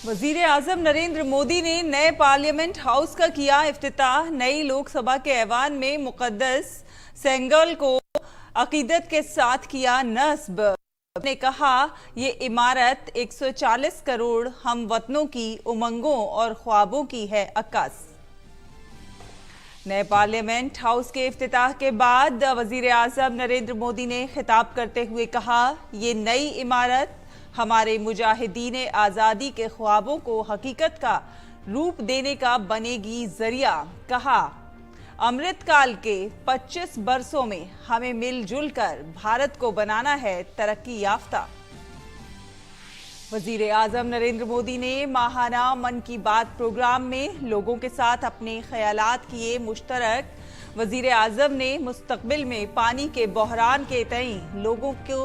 वजीर आजम नरेंद्र मोदी ने नए पार्लियामेंट हाउस का किया इफ्तिताह। नई लोकसभा के ऐवान में मुकद्दस सेंगोल को अकीदत के साथ किया नस्ब। ने कहा ये इमारत 140 करोड़ हम वतनों की उमंगों और ख्वाबों की है अक्कास। नए पार्लियामेंट हाउस के इफ्तिताह के बाद वजीर आजम नरेंद्र मोदी ने खिताब करते हुए कहा, ये नई इमारत हमारे मुजाहिदीन आज़ादी के ख्वाबों को हकीकत का रूप देने का बनेगी जरिया। कहा, अमृतकाल के 25 बरसों में हमें मिलजुल कर भारत को बनाना है तरक्की याफ्ता। वजीर आजम नरेंद्र मोदी ने माहाना मन की बात प्रोग्राम में लोगों के साथ अपने ख्यालात किए मुश्तरक। वजीर आजम ने मुस्तकबिल में पानी के बहरान के तई लोगों को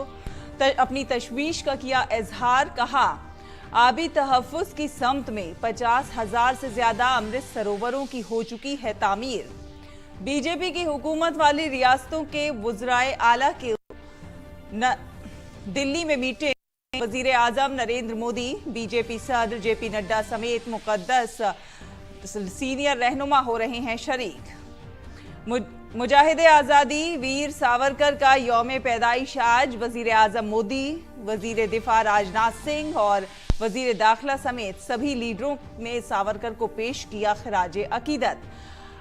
अपनी तशवीश का किया इजहार। कहा, आबी तहफ़्फ़ुज़ की समत में 50,000 से ज्यादा अमृत सरोवरों की हो चुकी है तामीर। बीजेपी की हुकूमत वाली रियासतों के वज़राए आला के दिल्ली में मीटिंग। वजीर आजम नरेंद्र मोदी, बीजेपी सदर जेपी नड्डा समेत मुकद्दस सीनियर रहनुमा हो रहे हैं शरीक। मुजाहिदे आज़ादी वीर सावरकर का यौम पैदाइश आज। वजीर आजम मोदी, वजीर दिफा राजनाथ सिंह और वजीर दाखिला समेत सभी लीडरों ने सावरकर को पेश किया खिराज अकीदत।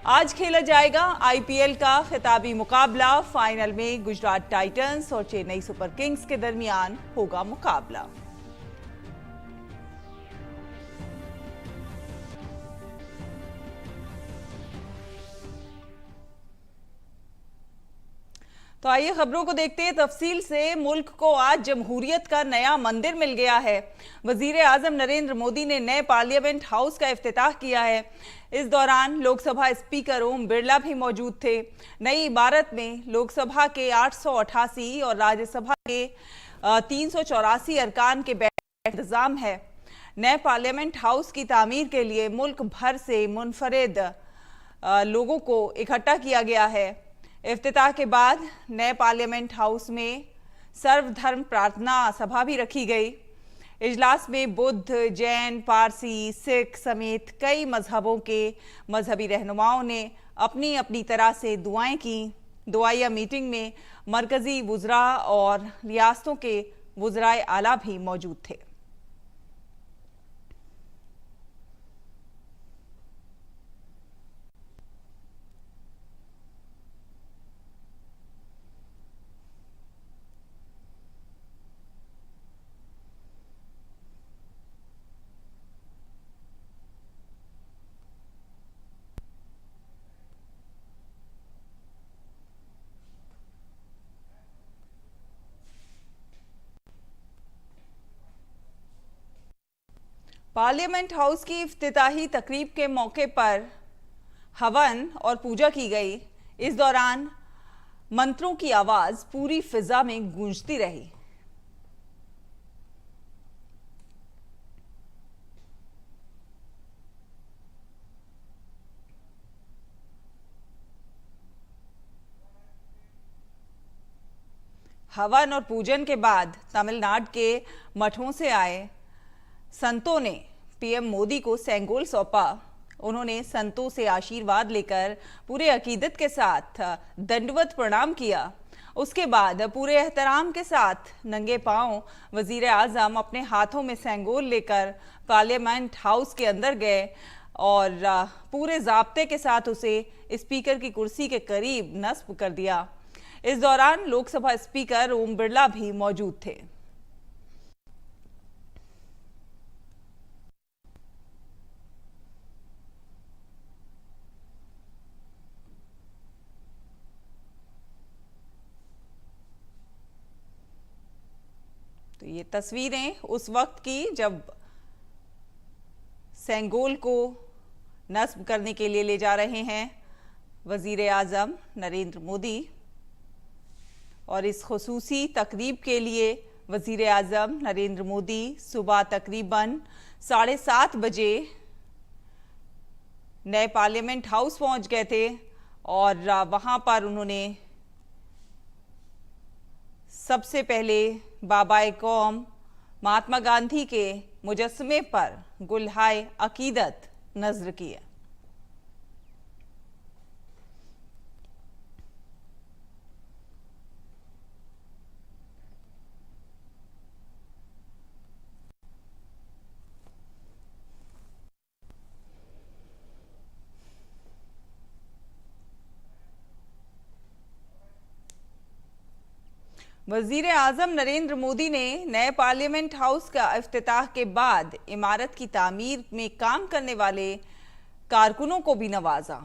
आज खेला जाएगा आईपीएल का खिताबी मुकाबला। फाइनल में गुजरात टाइटंस और चेन्नई सुपर किंग्स के दरमियान होगा मुकाबला। तो आइए खबरों को देखते हैं तफसील से। मुल्क को आज जमहूरियत का नया मंदिर मिल गया है। वजीर आजम नरेंद्र मोदी ने नए पार्लियामेंट हाउस का इफ्तिताह किया है। इस दौरान लोकसभा स्पीकर ओम बिरला भी मौजूद थे। नई इमारत में लोकसभा के 888 और राज्यसभा के 384 अरकान के बैठने का इंतजाम है। नए पार्लियामेंट हाउस की तामीर के लिए मुल्क भर से मुनफरिद लोगों को इकट्ठा किया गया है। इफ्तिताह के बाद नए पार्लियामेंट हाउस में सर्वधर्म प्रार्थना सभा भी रखी गई। इजलास में बुद्ध, जैन, पारसी, सिख समेत कई मजहबों के मजहबी रहनुमाओं ने अपनी अपनी तरह से दुआएं की। दुआया मीटिंग में मरकजी वुज़रा और रियासतों के वुज़राए आला भी मौजूद थे। पार्लियामेंट हाउस की इफ्तिताही तकरीब के मौके पर हवन और पूजा की गई। इस दौरान मंत्रों की आवाज पूरी फिजा में गूंजती रही। हवन और पूजन के बाद तमिलनाडु के मठों से आए संतों ने पीएम मोदी को सेंगोल सौंपा। उन्होंने संतों से आशीर्वाद लेकर पूरे अकीदत के साथ दंडवत प्रणाम किया। उसके बाद पूरे एहतराम के साथ नंगे पांव वजीर आजम अपने हाथों में सेंगोल लेकर पार्लियामेंट हाउस के अंदर गए और पूरे जाब्ते के साथ उसे स्पीकर की कुर्सी के करीब नस्ब कर दिया। इस दौरान लोकसभा स्पीकर ओम बिरला भी मौजूद थे। तो ये तस्वीरें उस वक्त की जब सेंगोल को नस्ब करने के लिए ले जा रहे हैं वजीर आजम नरेंद्र मोदी। और इस खुसूसी तकरीब के लिए वजीर आजम नरेंद्र मोदी सुबह तकरीबन 7:30 बजे नए पार्लियामेंट हाउस पहुंच गए थे और वहां पर उन्होंने सबसे पहले बाबाए कौम महात्मा गांधी के मुजस्समे पर गुलहाए अकीदत नजर किए। वजीर आजम नरेंद्र मोदी ने नए पार्लियामेंट हाउस का इफ्तिताह के बाद इमारत की तामीर में काम करने वाले कारकुनों को भी नवाजा।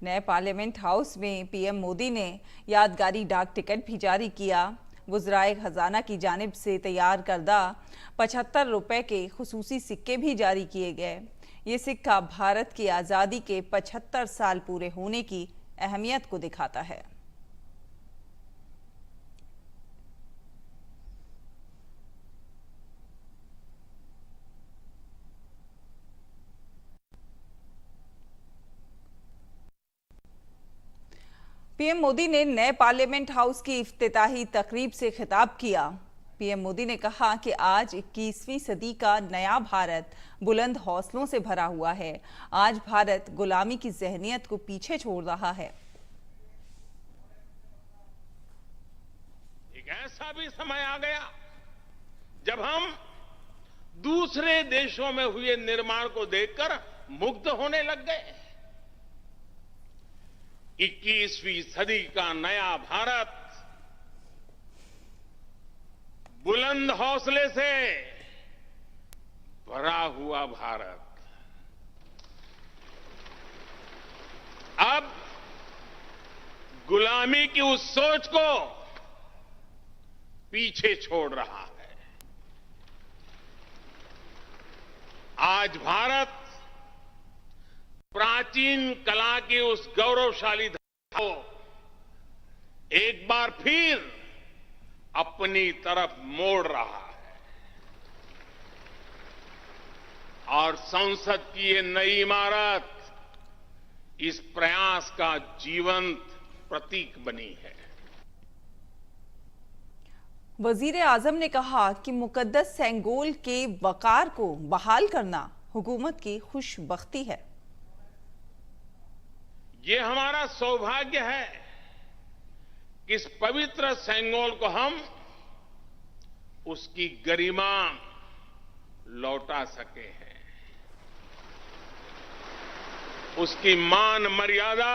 नए पार्लियामेंट हाउस में पीएम मोदी ने यादगारी डाक टिकट भी जारी किया। वज़राए खजाना की जानिब से तैयार करदा 75 रुपए के खुसूसी सिक्के भी जारी किए गए। ये सिक्का भारत की आज़ादी के 75 साल पूरे होने की अहमियत को दिखाता है। पीएम मोदी ने नए पार्लियामेंट हाउस की इफ्तिताही तकरीब से खिताब किया। पीएम मोदी ने कहा कि आज 21वीं सदी का नया भारत बुलंद हौसलों से भरा हुआ है। आज भारत गुलामी की जहनियत को पीछे छोड़ रहा है। एक ऐसा भी समय आ गया जब हम दूसरे देशों में हुए निर्माण को देखकर मुग्ध होने लग गए। 21वीं सदी का नया भारत बुलंद हौसले से भरा हुआ भारत अब गुलामी की उस सोच को पीछे छोड़ रहा है। आज भारत प्राचीन कला की उस गौरवशाली धारा को एक बार फिर अपनी तरफ मोड़ रहा है और संसद की ये नई इमारत इस प्रयास का जीवंत प्रतीक बनी है। वजीर आजम ने कहा कि मुकद्दस सेंगोल के वकार को बहाल करना हुकूमत की खुशबख्ती है। ये हमारा सौभाग्य है कि इस पवित्र सेंगोल को हम उसकी गरिमा लौटा सके हैं, उसकी मान मर्यादा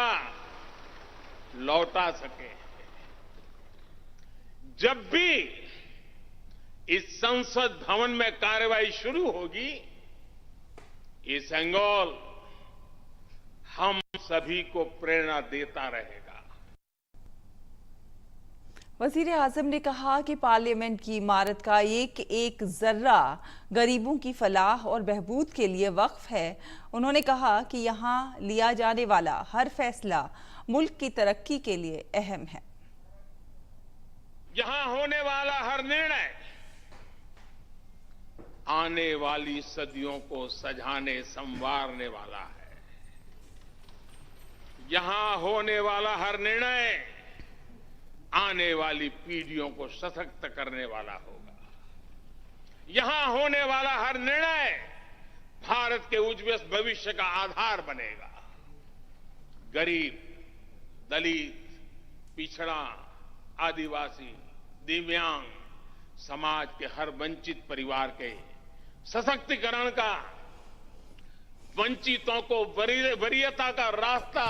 लौटा सके हैं। जब भी इस संसद भवन में कार्रवाई शुरू होगी, ये सेंगोल हम सभी को प्रेरणा देता रहेगा। वजीर आजम ने कहा कि पार्लियामेंट की इमारत का एक एक जर्रा गरीबों की फलाह और बहबूद के लिए वक्फ है। उन्होंने कहा कि यहाँ लिया जाने वाला हर फैसला मुल्क की तरक्की के लिए अहम है। यहां होने वाला हर निर्णय आने वाली सदियों को सजाने संवारने वाला है। यहां होने वाला हर निर्णय आने वाली पीढ़ियों को सशक्त करने वाला होगा। यहां होने वाला हर निर्णय भारत के उज्ज्वल भविष्य का आधार बनेगा। गरीब, दलित, पिछड़ा, आदिवासी, दिव्यांग समाज के हर वंचित परिवार के सशक्तिकरण का, वंचितों को वरीयता का रास्ता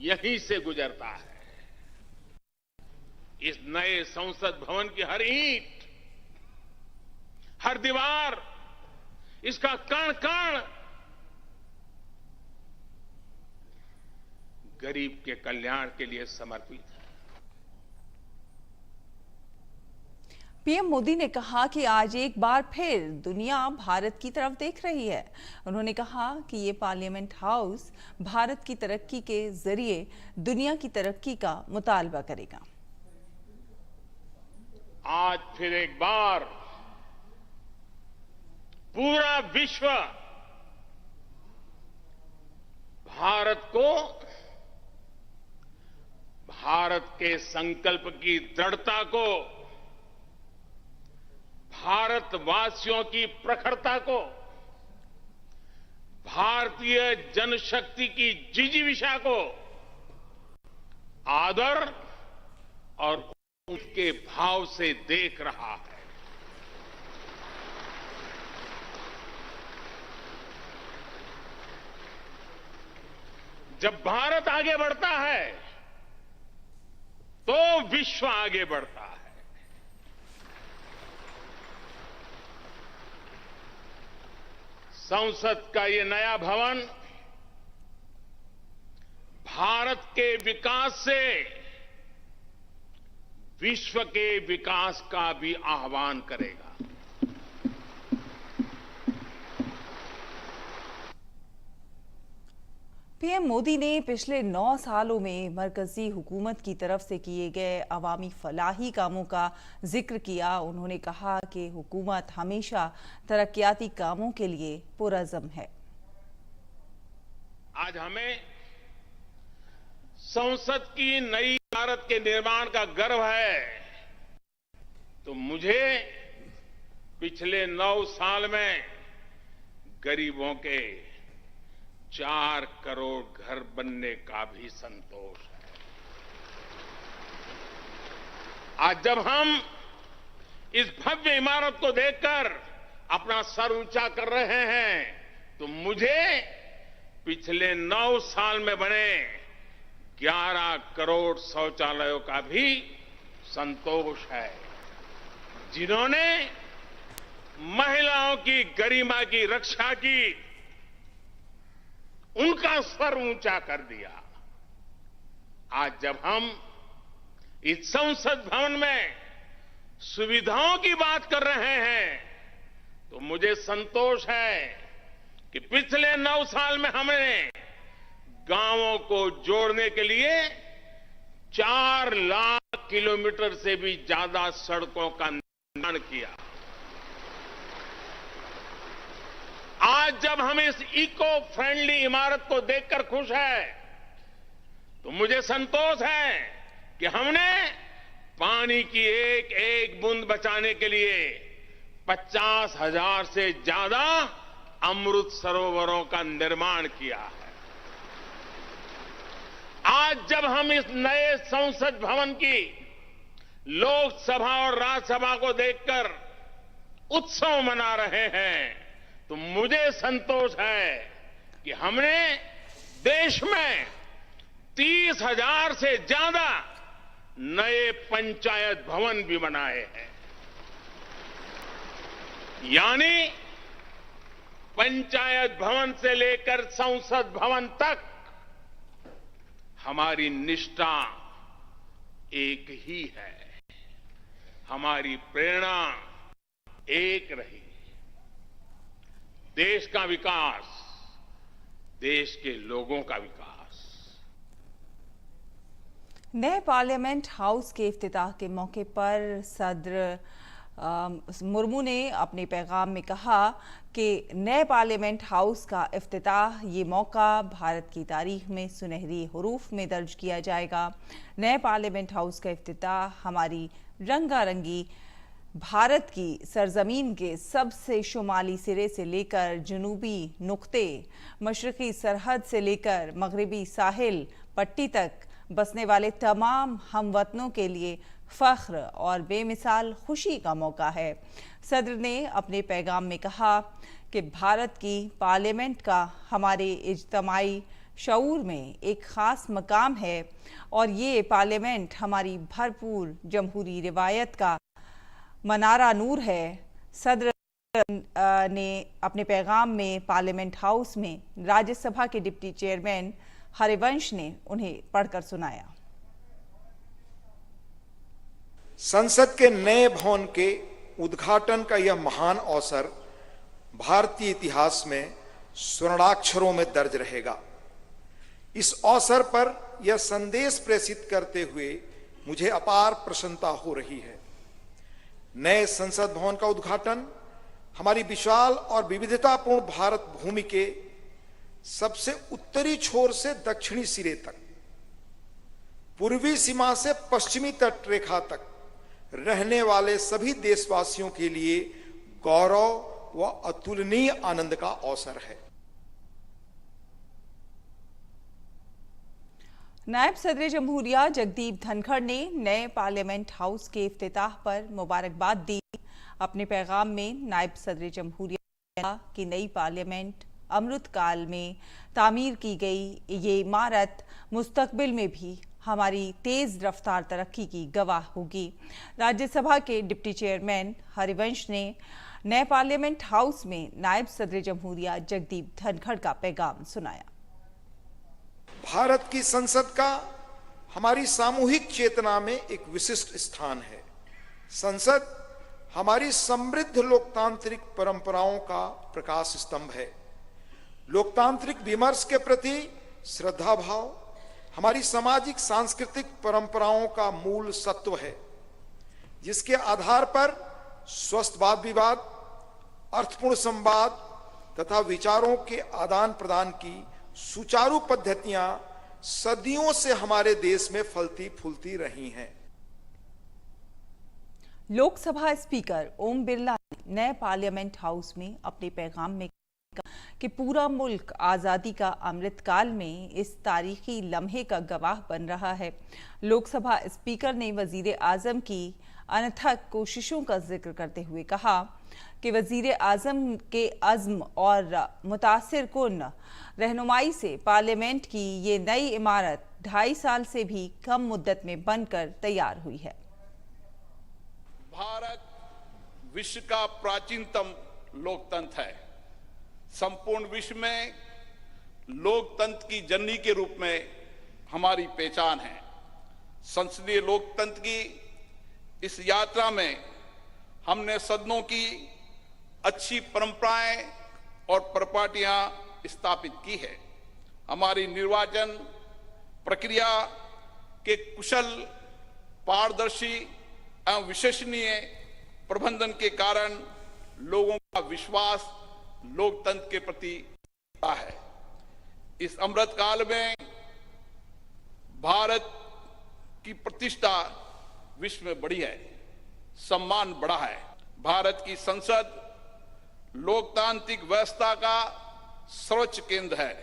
यहीं से गुजरता है। इस नए संसद भवन की हर ईंट, हर दीवार, इसका कण कण गरीब के कल्याण के लिए समर्पित है। पीएम मोदी ने कहा कि आज एक बार फिर दुनिया भारत की तरफ देख रही है। उन्होंने कहा कि ये पार्लियामेंट हाउस भारत की तरक्की के जरिए दुनिया की तरक्की का मुतालबा करेगा। आज फिर एक बार पूरा विश्व भारत को, भारत के संकल्प की दृढ़ता को, भारतवासियों की प्रखरता को, भारतीय जनशक्ति की जिजीविषा को आदर और उनके भाव से देख रहा है। जब भारत आगे बढ़ता है तो विश्व आगे बढ़ता है। संसद का ये नया भवन भारत के विकास से विश्व के विकास का भी आह्वान करेगा। पीएम मोदी ने पिछले 9 सालों में मरकजी हुकूमत की तरफ से किए गए अवामी फलाही कामों का जिक्र किया। उन्होंने कहा कि हुकूमत हमेशा तरक्याती कामों के लिए पुरअज़्म है। आज हमें संसद की नई इमारत के निर्माण का गर्व है, तो मुझे पिछले 9 साल में गरीबों के 4 करोड़ घर बनने का भी संतोष है। आज जब हम इस भव्य इमारत को देखकर अपना सर ऊंचा कर रहे हैं, तो मुझे पिछले 9 साल में बने 11 करोड़ शौचालयों का भी संतोष है, जिन्होंने महिलाओं की गरिमा की रक्षा की, उनका स्तर ऊंचा कर दिया। आज जब हम इस संसद भवन में सुविधाओं की बात कर रहे हैं, तो मुझे संतोष है कि पिछले 9 साल में हमने गांवों को जोड़ने के लिए 4 लाख किलोमीटर से भी ज्यादा सड़कों का निर्माण किया। आज जब हम इस इको फ्रेंडली इमारत को देखकर खुश हैं, तो मुझे संतोष है कि हमने पानी की एक एक बूंद बचाने के लिए 50,000 से ज्यादा अमृत सरोवरों का निर्माण किया है। आज जब हम इस नए संसद भवन की लोकसभा और राज्यसभा को देखकर उत्सव मना रहे हैं, तो मुझे संतोष है कि हमने देश में 30,000 से ज्यादा नए पंचायत भवन भी बनाए हैं। यानी पंचायत भवन से लेकर संसद भवन तक हमारी निष्ठा एक ही है, हमारी प्रेरणा एक रही। देश का विकास, देश के लोगों का विकास। नए पार्लियामेंट हाउस के इफ्तिताह के मौके पर सदर मुर्मू ने अपने पैगाम में कहा कि नए पार्लियामेंट हाउस का इफ्तिताह ये मौका भारत की तारीख में सुनहरी हरूफ में दर्ज किया जाएगा। नए पार्लियामेंट हाउस का इफ्तिताह हमारी रंगारंगी भारत की सरजमीन के सबसे शुमाली सिरे से लेकर जनूबी नुक्ते, मशरकी सरहद से लेकर मगरबी साहिल पट्टी तक बसने वाले तमाम हमवतनों के लिए फख्र और बेमिसाल खुशी का मौका है। सदर ने अपने पैगाम में कहा कि भारत की पार्लियामेंट का हमारे इज्तमाई शऊर में एक ख़ास मकाम है और ये पार्लियामेंट हमारी भरपूर जमहूरी रिवायत का मनारा नूर है। सदर ने अपने पैगाम में पार्लियामेंट हाउस में राज्यसभा के डिप्टी चेयरमैन हरिवंश ने उन्हें पढ़कर सुनाया। संसद के नए भवन के उद्घाटन का यह महान अवसर भारतीय इतिहास में स्वर्णाक्षरों में दर्ज रहेगा। इस अवसर पर यह संदेश प्रेषित करते हुए मुझे अपार प्रसन्नता हो रही है। नए संसद भवन का उद्घाटन हमारी विशाल और विविधतापूर्ण भारत भूमि के सबसे उत्तरी छोर से दक्षिणी सिरे तक, पूर्वी सीमा से पश्चिमी तट रेखा तक रहने वाले सभी देशवासियों के लिए गौरव व अतुलनीय आनंद का अवसर है। नायब सदर जमहूरिया जगदीप धनखड़ ने नए पार्लियामेंट हाउस के इफ्तिताह पर मुबारकबाद दी। अपने पैगाम में नायब सदर जमहूरिया ने कहा कि नई पार्लियामेंट अमृत काल में तामीर की गई ये इमारत मुस्तकबिल में भी हमारी तेज रफ्तार तरक्की की गवाह होगी। राज्यसभा के डिप्टी चेयरमैन हरिवंश ने नए पार्लियामेंट हाउस में नायब सदर जमहूरिया जगदीप धनखड़ का पैगाम सुनाया। भारत की संसद का हमारी सामूहिक चेतना में एक विशिष्ट स्थान है। संसद हमारी समृद्ध लोकतांत्रिक परंपराओं का प्रकाश स्तंभ है। लोकतांत्रिक विमर्श के प्रति श्रद्धा भाव हमारी सामाजिक सांस्कृतिक परंपराओं का मूल सत्व है, जिसके आधार पर स्वस्थ वाद विवाद, अर्थपूर्ण संवाद तथा विचारों के आदान प्रदान की सुचारू पद्धतियां सदियों से हमारे देश में फलती फूलती रही हैं। लोकसभा स्पीकर ओम बिरला ने नए पार्लियामेंट हाउस में अपने पैगाम में कहा कि पूरा मुल्क आज़ादी का अमृतकाल में इस तारीखी लम्हे का गवाह बन रहा है। लोकसभा स्पीकर ने वजीर आजम की अनथक कोशिशों का जिक्र करते हुए कहा कि वजीर आजम के अज़्म और मुतासिर कुन रहनुमाई से पार्लियामेंट की ये नई इमारत 2.5 साल से भी कम मुद्दत में बनकर तैयार हुई है। भारत विश्व का प्राचीनतम लोकतंत्र है। संपूर्ण विश्व में लोकतंत्र की जननी के रूप में हमारी पहचान है। संसदीय लोकतंत्र की इस यात्रा में हमने सदनों की अच्छी परंपराएं और परिपाटियां स्थापित की है। हमारी निर्वाचन प्रक्रिया के कुशल, पारदर्शी एवं विश्वसनीय प्रबंधन के कारण लोगों का विश्वास लोकतंत्र के प्रति है। इस अमृत काल में भारत की प्रतिष्ठा विश्व में बढ़ी है, सम्मान बढ़ा है। भारत की संसद लोकतांत्रिक व्यवस्था का सर्वोच्च केंद्र है।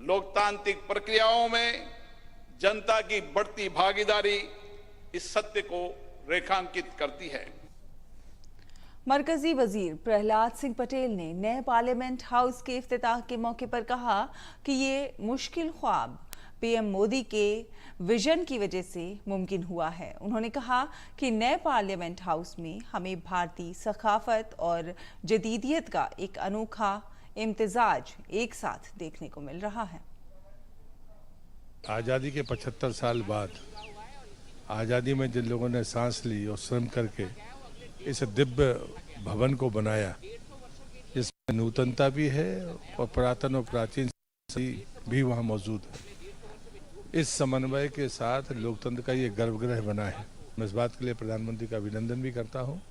लोकतांत्रिक प्रक्रियाओं में जनता की बढ़ती भागीदारी इस सत्य को रेखांकित करती है। मरकजी वजीर प्रहलाद सिंह पटेल ने नए पार्लियामेंट हाउस के इफ्तिताह के मौके पर कहा कि ये मुश्किल ख्वाब पीएम मोदी के विजन की वजह से मुमकिन हुआ है। उन्होंने कहा कि नए पार्लियामेंट हाउस में हमें भारतीय सकाफत और जदीदियत का एक अनोखा इम्तिजाज एक साथ देखने को मिल रहा है। आज़ादी के 75 साल बाद आज़ादी में जिन लोगों ने सांस ली और श्रम करके इस दिव्य भवन को बनाया, जिसमें नूतनता भी है और पुरातन और प्राचीन भी वहाँ मौजूद है, इस समन्वय के साथ लोकतंत्र का ये गर्भगृह बना है। मैं इस बात के लिए प्रधानमंत्री का अभिनंदन भी करता हूँ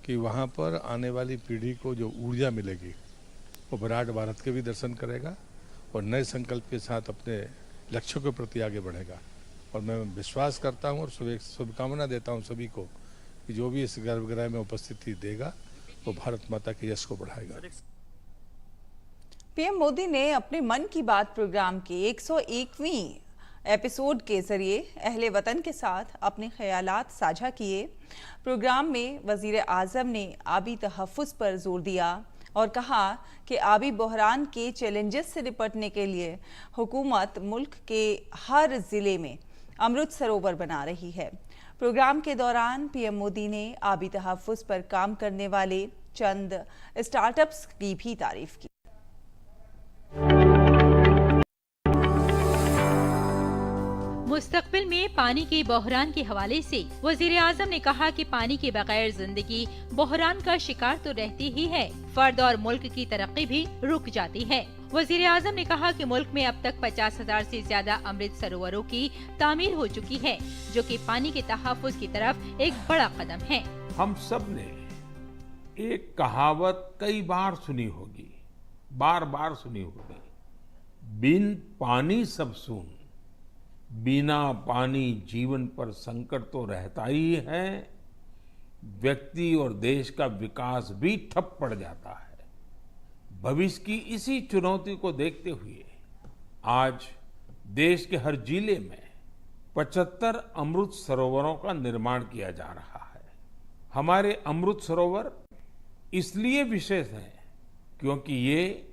कि वहाँ पर आने वाली पीढ़ी को जो ऊर्जा मिलेगी वो विराट भारत के भी दर्शन करेगा और नए संकल्प के साथ अपने लक्ष्यों के प्रति आगे बढ़ेगा। और मैं विश्वास करता हूँ और शुभकामना देता हूँ सभी को कि जो भी इस गर्भगृह में उपस्थिति देगा वो भारत माता के यश को बढ़ाएगा। पीएम मोदी ने अपने मन की बात प्रोग्राम के 101वीं एपिसोड के जरिए अहले वतन के साथ अपने ख्यालात साझा किए। प्रोग्राम में वजीर आजम ने आबी तहफ़्फ़ुज़ पर जोर दिया और कहा कि आबी बहरान के चैलेंजेस से निपटने के लिए हुकूमत मुल्क के हर ज़िले में अमृत सरोवर बना रही है। प्रोग्राम के दौरान पीएम मोदी ने आबी तहफ़्फ़ुज़ पर काम करने वाले चंद स्टार्टअप्स की भी तारीफ की। मुस्तकबिल में पानी के बहरान के हवाले से वजीर आजम ने कहा कि पानी के बगैर जिंदगी बहरान का शिकार तो रहती ही है, फर्द और मुल्क की तरक्की भी रुक जाती है। वजीर आजम ने कहा कि मुल्क में अब तक 50,000 से ज्यादा अमृत सरोवरों की तामीर हो चुकी है, जो कि पानी के तहफ़्फ़ुज़ की तरफ एक बड़ा कदम है। हम सब ने एक कहावत कई बार सुनी होगी, बार बार सुनी होगी बिन पानी सब सून, बिना पानी जीवन पर संकट तो रहता ही है, व्यक्ति और देश का विकास भी ठप पड़ जाता है। भविष्य की इसी चुनौती को देखते हुए आज देश के हर जिले में 75 अमृत सरोवरों का निर्माण किया जा रहा है। हमारे अमृत सरोवर इसलिए विशेष हैं क्योंकि ये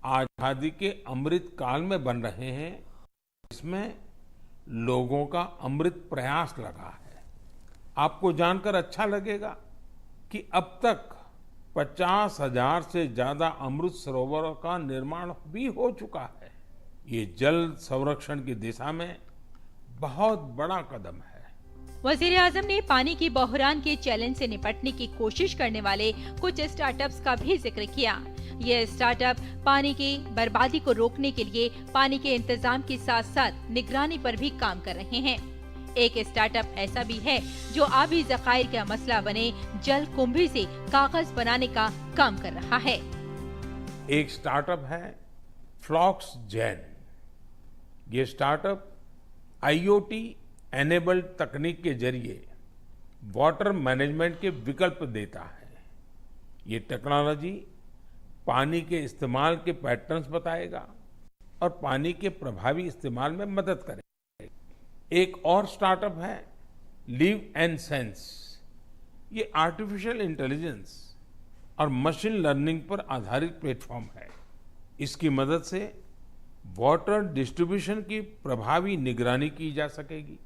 आजादी के अमृत काल में बन रहे हैं। इसमें लोगों का अमृत प्रयास लगा है। आपको जानकर अच्छा लगेगा कि अब तक 50,000 से ज्यादा अमृत सरोवरों का निर्माण भी हो चुका है। ये जल संरक्षण की दिशा में बहुत बड़ा कदम है। वजीर आजम ने पानी की बहरान के चैलेंज से निपटने की कोशिश करने वाले कुछ स्टार्टअप्स का भी जिक्र किया। ये स्टार्टअप पानी की बर्बादी को रोकने के लिए पानी के इंतजाम के साथ साथ निगरानी पर भी काम कर रहे हैं। एक स्टार्टअप ऐसा भी है जो आबी जखायर का मसला बने जल कुंभी से कागज बनाने का काम कर रहा है। एक स्टार्टअप है फ्लॉक्स जेन। ये स्टार्टअप IoT एनेबल्ड तकनीक के जरिए वाटर मैनेजमेंट के विकल्प देता है। ये टेक्नोलॉजी पानी के इस्तेमाल के पैटर्न्स बताएगा और पानी के प्रभावी इस्तेमाल में मदद करेगा। एक और स्टार्टअप है लिव एंड सेंस। ये आर्टिफिशियल इंटेलिजेंस और मशीन लर्निंग पर आधारित प्लेटफॉर्म है। इसकी मदद से वाटर डिस्ट्रीब्यूशन की प्रभावी निगरानी की जा सकेगी।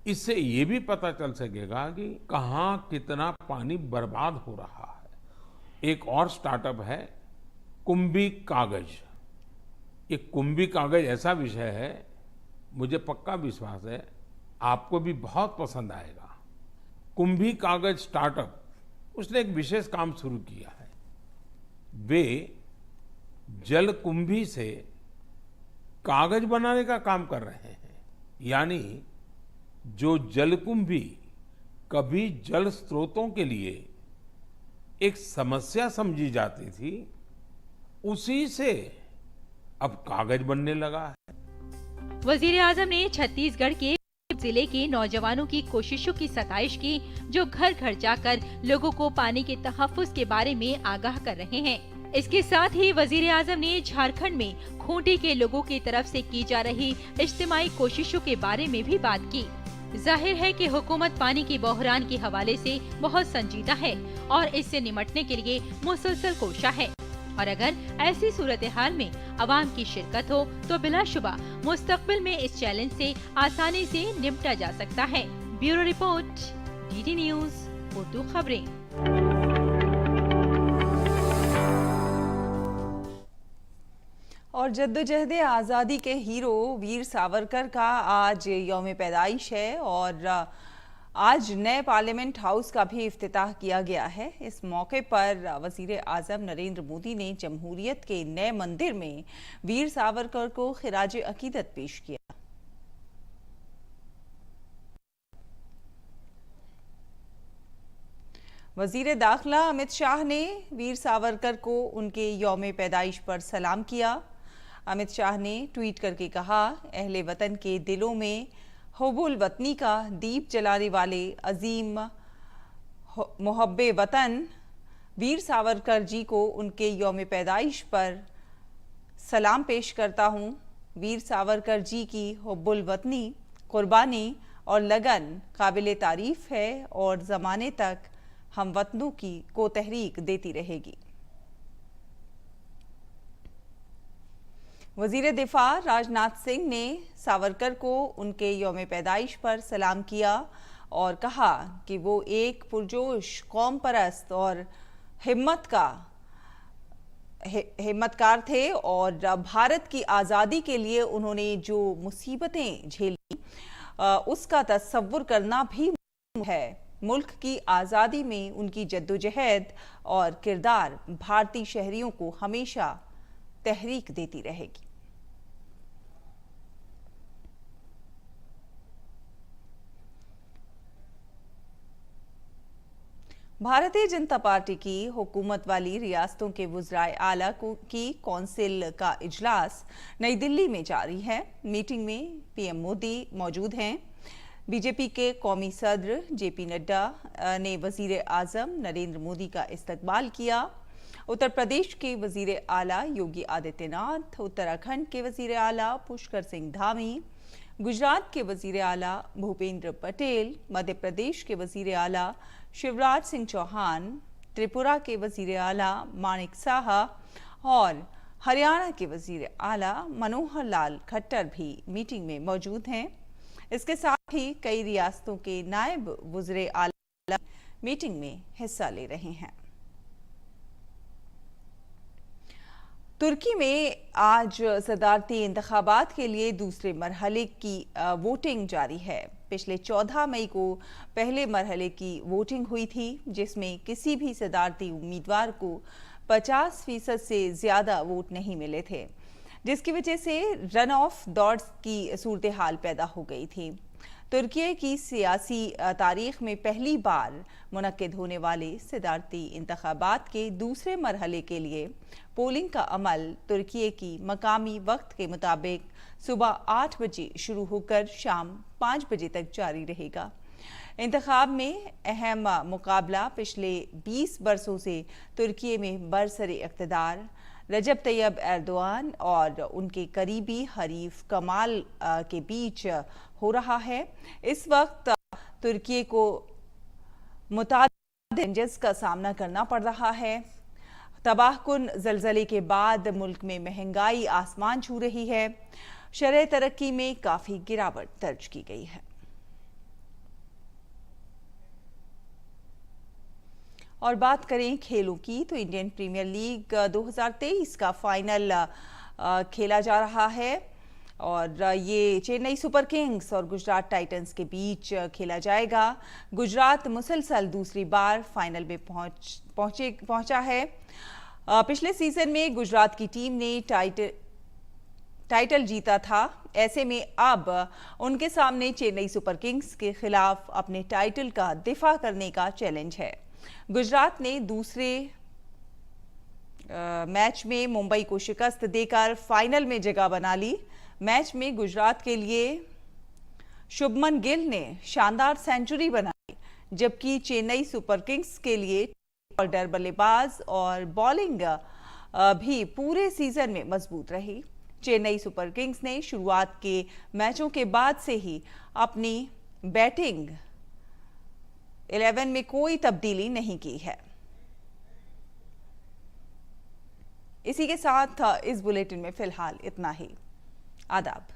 इससे ये भी पता चल सकेगा कि कहाँ कितना पानी बर्बाद हो रहा है। एक और स्टार्टअप है कुंभी कागज। ये कुंभी कागज ऐसा विषय है, मुझे पक्का विश्वास है आपको भी बहुत पसंद आएगा। कुंभी कागज स्टार्टअप उसने एक विशेष काम शुरू किया है। वे जल कुंभी से कागज बनाने का काम कर रहे हैं। यानी जो जलकुंभी कभी जल स्रोतों के लिए एक समस्या समझी जाती थी, उसी से अब कागज बनने लगा है। वजीर आजम ने छत्तीसगढ़ के जिले के नौजवानों की कोशिशों की सताइश की, जो घर घर जाकर लोगों को पानी के तहफ्फुज के बारे में आगाह कर रहे हैं। इसके साथ ही वजीर आजम ने झारखंड में खूंटी के लोगों की तरफ से की जा रही इज्तिमाई कोशिशों के बारे में भी बात की। जाहिर है कि हुकूमत पानी की बहरान के हवाले से बहुत संजीदा है और इससे निपटने के लिए मुसलसल कोशा है। और अगर ऐसी सूरत हाल में अवाम की शिरकत हो तो बिलाशुबा मुस्तकबिल में इस चैलेंज से आसानी से निपटा जा सकता है। Bureau report, DD news Urdu खबरें। और जद्दोजहद आज़ादी के हीरो वीर सावरकर का आज यौम पैदाइश है और आज नए पार्लियामेंट हाउस का भी इफ्तिताह किया गया है। इस मौके पर वजीर आजम नरेंद्र मोदी ने जमहूरियत के नए मंदिर में वीर सावरकर को खिराज अकीदत पेश किया। वजीर दाखिला अमित शाह ने वीर सावरकर को उनके यौम पैदाइश पर सलाम किया। अमित शाह ने ट्वीट करके कहा, अहले वतन के दिलों में हुब्बुल वतनी का दीप जलाने वाले अजीम मुहब्बे वतन वीर सावरकर जी को उनके यौम पैदाइश पर सलाम पेश करता हूँ। वीर सावरकर जी की हुब्बुल वतनी, कुर्बानी और लगन काबिल तारीफ है और ज़माने तक हम वतनों को तहरीक देती रहेगी। वजीर दिफा राजनाथ सिंह ने सावरकर को उनके यौम पैदाइश पर सलाम किया और कहा कि वो एक पुरजोश, कौम परस्त और हिम्मतकार थे और भारत की आज़ादी के लिए उन्होंने जो मुसीबतें झेली उसका तस्वुर करना भी है। मुल्क की आज़ादी में उनकी जद्दोजहद और किरदार भारतीय शहरियों को हमेशा तहरीक देती रहेगी। भारतीय जनता पार्टी की हुकूमत वाली रियासतों के वुज़राए आला की कौंसिल का इजलास नई दिल्ली में जारी है। मीटिंग में पीएम मोदी मौजूद हैं। बीजेपी के कौमी सदर जेपी नड्डा ने वजीर आजम नरेंद्र मोदी का इस्तकबाल किया। उत्तर प्रदेश के वजीर आला योगी आदित्यनाथ, उत्तराखंड के वजीर आला पुष्कर सिंह धामी, गुजरात के वजीर आला भूपेंद्र पटेल, मध्य प्रदेश के वजीर आला शिवराज सिंह चौहान, त्रिपुरा के वजीर आला माणिक साहा और हरियाणा के वजीर आला मनोहर लाल खट्टर भी मीटिंग में मौजूद हैं। इसके साथ ही कई रियासतों के नायब वज़ीर आला मीटिंग में हिस्सा ले रहे हैं। तुर्की में आज सदारती इंतखाबात के लिए दूसरे मरहले की वोटिंग जारी है। पिछले 14 मई को पहले मरहले की वोटिंग हुई थी, जिसमें किसी भी सदारती उम्मीदवार को 50% से ज्यादा वोट नहीं मिले थे, जिसकी वजह से रन ऑफ दौड़ की सूरत हाल पैदा हो गई थी। तुर्की की सियासी तारीख में पहली बार मुनक्किद होने वाले सदारती इंतखाबात के दूसरे मरहले के लिए पोलिंग का अमल तुर्की की मकामी वक्त के मुताबिक सुबह 8 बजे शुरू होकर शाम 5 बजे तक जारी रहेगा। इंतखाब में अहम मुकाबला पिछले 20 बरसों से तुर्की में बरसरे इक़्तिदार रजब तैयब एर्दोआन और उनके करीबी हरीफ कमाल के बीच हो रहा है। इस वक्त तुर्की को मुतादिद चैलेंजेस का सामना करना पड़ रहा है। तबाहकुन ज़लज़ले के बाद मुल्क में महंगाई आसमान छू रही है। शरह तरक्की में काफ़ी गिरावट दर्ज की गई है। और बात करें खेलों की, तो इंडियन प्रीमियर लीग 2023 का फाइनल खेला जा रहा है और ये चेन्नई सुपर किंग्स और गुजरात टाइटंस के बीच खेला जाएगा। गुजरात मुसलसल दूसरी बार फाइनल में पहुंचा है। पिछले सीजन में गुजरात की टीम ने टाइटल जीता था। ऐसे में अब उनके सामने चेन्नई सुपर किंग्स के खिलाफ अपने टाइटल का दिफा करने का चैलेंज है। गुजरात ने दूसरे मैच में मुंबई को शिकस्त देकर फाइनल में जगह बना ली। मैच में गुजरात के लिए शुभमन गिल ने शानदार सेंचुरी बनाई, जबकि चेन्नई सुपर किंग्स के लिए ऑलराउंडर बल्लेबाज और बॉलिंग भी पूरे सीजन में मजबूत रही। चेन्नई सुपर किंग्स ने शुरुआत के मैचों के बाद से ही अपनी बैटिंग 11 में कोई तब्दीली नहीं की है। इसी के साथ इस बुलेटिन में फिलहाल इतना ही। आदाब।